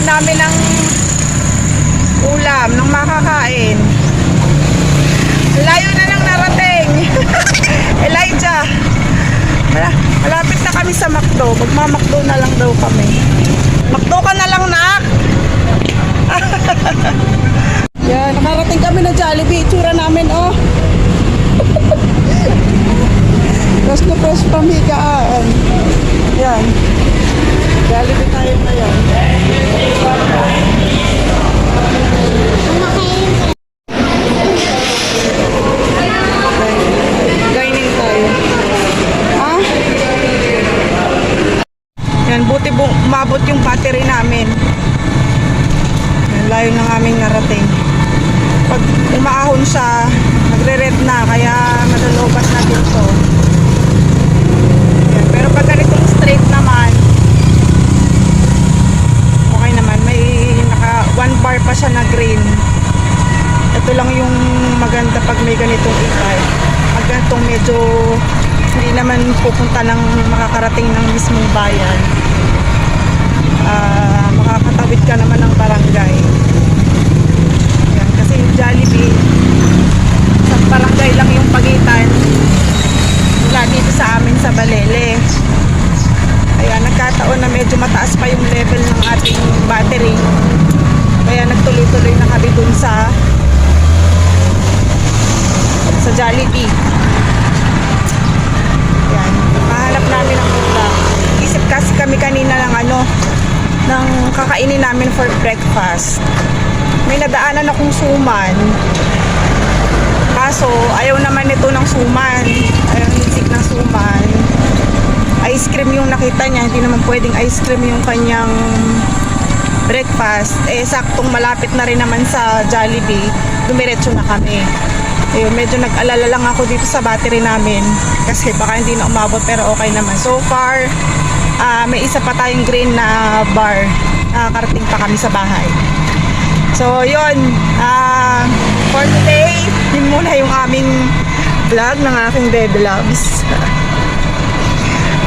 namin ng ulam, ng makakain. Layo na nang narating. Elijah, malapit na kami sa McDo. Magmamakdo na lang daw kami. McDo ka na lang, nak. Yan, nakarating kami na Jollibee. Itsura namin, oh. Fresh na fresh pamigaan. Yan. Jollibee tayo ngayon. Dining tayo. Ha? Yan, buti umabot yung battery namin. Yan, layo ng aming narating. Pag umaahon siya, nagre-red na, kaya malulubat na dito. Yan, pero pag ganitong straight naman, okay naman. May naka 1 bar pa siya na green. Ito lang yung maganda pag may ganitong e-bike. Pag ganitong medyo hindi naman pupunta ng makakarating ng mismong bayan. Makakatawid ka naman ng barangay. Yan, kasi yung Jollibee sa barangay lang yung pagitan mula dito sa amin sa Balele. Kaya nagkataon na medyo mataas pa yung level ng ating battery. Kaya nagtuloy-tuloy na kami dun sa Jollibee. Yan, mahanap namin ang ulam. Isip kasi kami kanina ng ng kakainin namin for breakfast. May nadaanan akong suman. Kaso ayaw naman ito ng suman. Ayaw nisik ng suman. Ice cream yung nakita niya. Hindi naman pwedeng ice cream yung kanyang breakfast. Saktong malapit na rin naman sa Jollibee. Dumiretso na kami. Ayun, medyo nag-alala lang ako dito sa battery namin kasi baka hindi na umabot, pero okay naman. So far, may isa pa tayong green na bar. Nakakarating pa kami sa bahay. So yun, for today, yun muna yung aming vlog ng aking baby loves.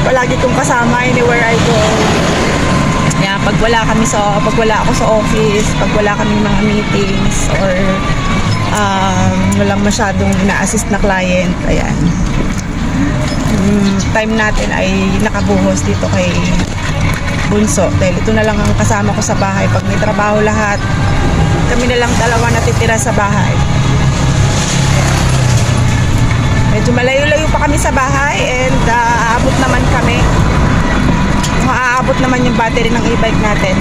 Palagi kong kasama anywhere I go. Yeah, pag wala ako sa office, pag wala kami mga meetings or walang masyadong na-assist na client, ayan, time natin ay nakabuhos dito kay Bunso dahil ito na lang ang kasama ko sa bahay. Pag may trabaho lahat, kami na lang dalawa natitira sa bahay. Medyo malayo-layo pa kami sa bahay and aabot naman kami, maaabot naman yung battery ng e-bike natin.